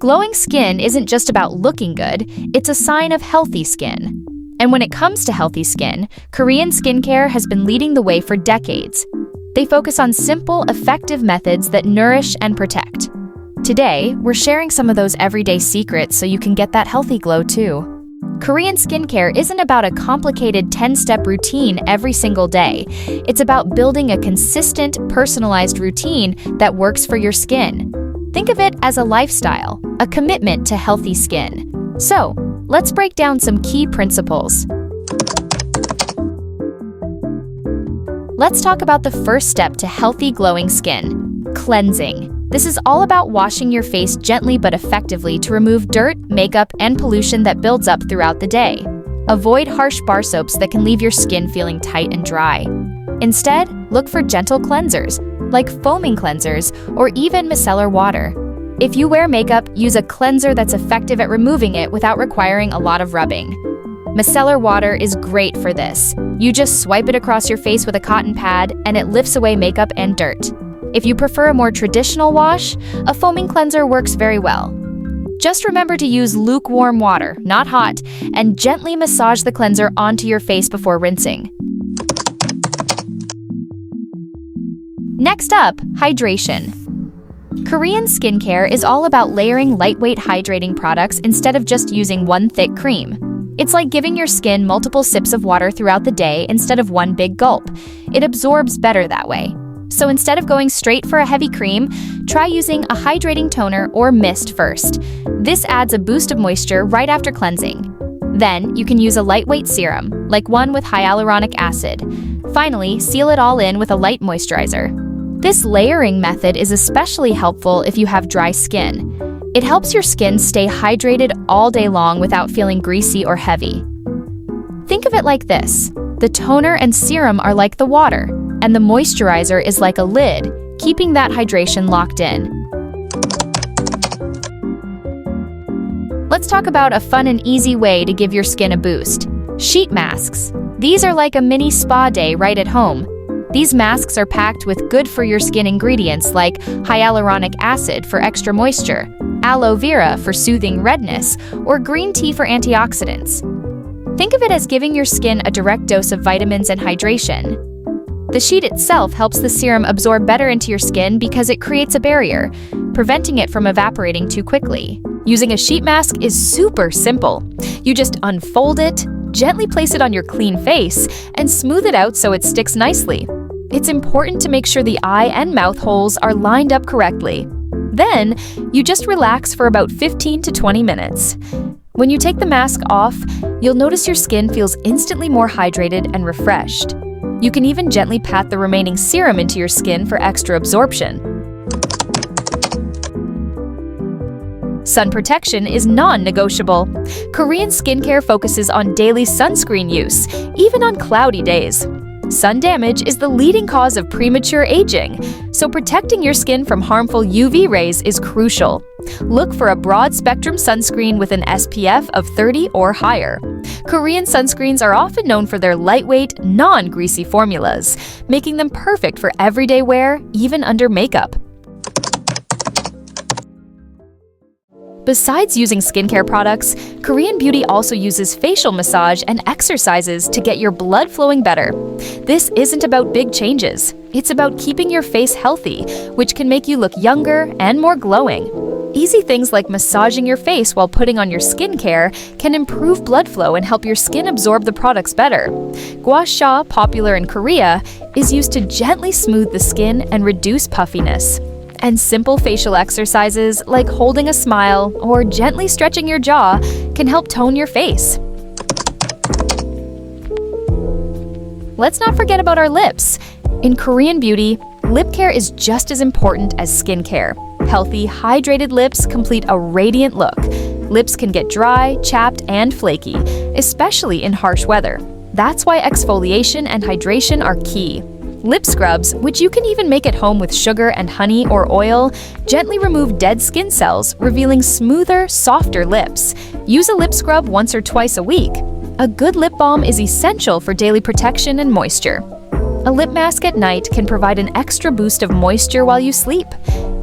Glowing skin isn't just about looking good, it's a sign of healthy skin. And when it comes to healthy skin, Korean skincare has been leading the way for decades. They focus on simple, effective methods that nourish and protect. Today, we're sharing some of those everyday secrets so you can get that healthy glow too. Korean skincare isn't about a complicated 10-step routine every single day. It's about building a consistent, personalized routine that works for your skin. Think of it as a lifestyle, a commitment to healthy skin. So, let's break down some key principles. Let's talk about the first step to healthy glowing skin: cleansing. This is all about washing your face gently but effectively to remove dirt, makeup, and pollution that builds up throughout the day. Avoid harsh bar soaps that can leave your skin feeling tight and dry. Instead, look for gentle cleansers, like foaming cleansers or even micellar water. If you wear makeup, use a cleanser that's effective at removing it without requiring a lot of rubbing. Micellar water is great for this. You just swipe it across your face with a cotton pad, and it lifts away makeup and dirt. If you prefer a more traditional wash, a foaming cleanser works very well. Just remember to use lukewarm water, not hot, and gently massage the cleanser onto your face before rinsing. Next up, hydration. Korean skincare is all about layering lightweight hydrating products instead of just using one thick cream. It's like giving your skin multiple sips of water throughout the day instead of one big gulp. It absorbs better that way. So instead of going straight for a heavy cream, try using a hydrating toner or mist first. This adds a boost of moisture right after cleansing. Then, you can use a lightweight serum, like one with hyaluronic acid. Finally, seal it all in with a light moisturizer. This layering method is especially helpful if you have dry skin. It helps your skin stay hydrated all day long without feeling greasy or heavy. Think of it like this: the toner and serum are like the water, and the moisturizer is like a lid, keeping that hydration locked in. Let's talk about a fun and easy way to give your skin a boost: sheet masks. These are like a mini spa day right at home. These masks are packed with good-for-your-skin ingredients like hyaluronic acid for extra moisture, aloe vera for soothing redness, or green tea for antioxidants. Think of it as giving your skin a direct dose of vitamins and hydration. The sheet itself helps the serum absorb better into your skin because it creates a barrier, preventing it from evaporating too quickly. Using a sheet mask is super simple. You just unfold it, gently place it on your clean face, and smooth it out so it sticks nicely. It's important to make sure the eye and mouth holes are lined up correctly. Then, you just relax for about 15 to 20 minutes. When you take the mask off, you'll notice your skin feels instantly more hydrated and refreshed. You can even gently pat the remaining serum into your skin for extra absorption. Sun protection is non-negotiable. Korean skincare focuses on daily sunscreen use, even on cloudy days. Sun damage is the leading cause of premature aging, so protecting your skin from harmful UV rays is crucial. Look for a broad-spectrum sunscreen with an SPF of 30 or higher. Korean sunscreens are often known for their lightweight, non-greasy formulas, making them perfect for everyday wear, even under makeup. Besides using skincare products, Korean beauty also uses facial massage and exercises to get your blood flowing better. This isn't about big changes. It's about keeping your face healthy, which can make you look younger and more glowing. Easy things like massaging your face while putting on your skincare can improve blood flow and help your skin absorb the products better. Gua sha, popular in Korea, is used to gently smooth the skin and reduce puffiness. And simple facial exercises like holding a smile or gently stretching your jaw can help tone your face. Let's not forget about our lips. In Korean beauty, lip care is just as important as skincare. Healthy, hydrated lips complete a radiant look. Lips can get dry, chapped, and flaky, especially in harsh weather. That's why exfoliation and hydration are key. Lip scrubs, which you can even make at home with sugar and honey or oil, gently remove dead skin cells, revealing smoother, softer lips. Use a lip scrub once or twice a week. A good lip balm is essential for daily protection and moisture. A lip mask at night can provide an extra boost of moisture while you sleep.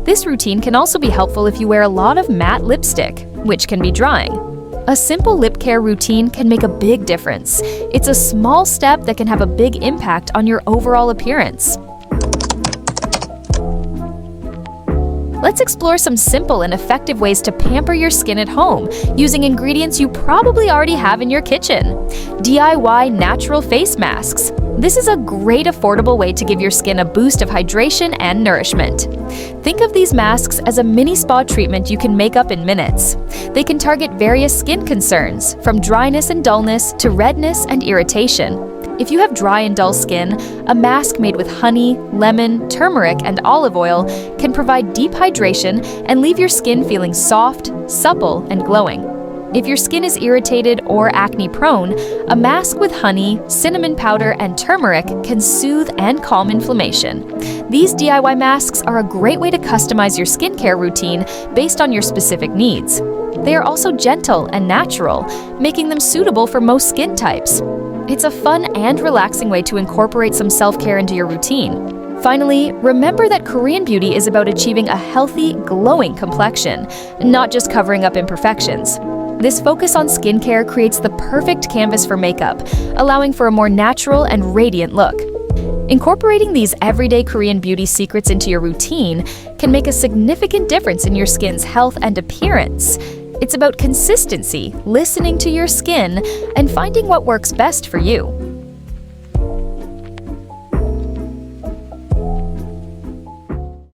This routine can also be helpful if you wear a lot of matte lipstick, which can be drying. A simple lip care routine can make a big difference. It's a small step that can have a big impact on your overall appearance. Let's explore some simple and effective ways to pamper your skin at home using ingredients you probably already have in your kitchen. DIY natural face masks. This is a great affordable way to give your skin a boost of hydration and nourishment. Think of these masks as a mini spa treatment you can make up in minutes. They can target various skin concerns, from dryness and dullness to redness and irritation. If you have dry and dull skin, a mask made with honey, lemon, turmeric, and olive oil can provide deep hydration and leave your skin feeling soft, supple, and glowing. If your skin is irritated or acne-prone, a mask with honey, cinnamon powder, and turmeric can soothe and calm inflammation. These DIY masks are a great way to customize your skincare routine based on your specific needs. They are also gentle and natural, making them suitable for most skin types. It's a fun and relaxing way to incorporate some self-care into your routine. Finally, remember that Korean beauty is about achieving a healthy, glowing complexion, not just covering up imperfections. This focus on skincare creates the perfect canvas for makeup, allowing for a more natural and radiant look. Incorporating these everyday Korean beauty secrets into your routine can make a significant difference in your skin's health and appearance. It's about consistency, listening to your skin, and finding what works best for you.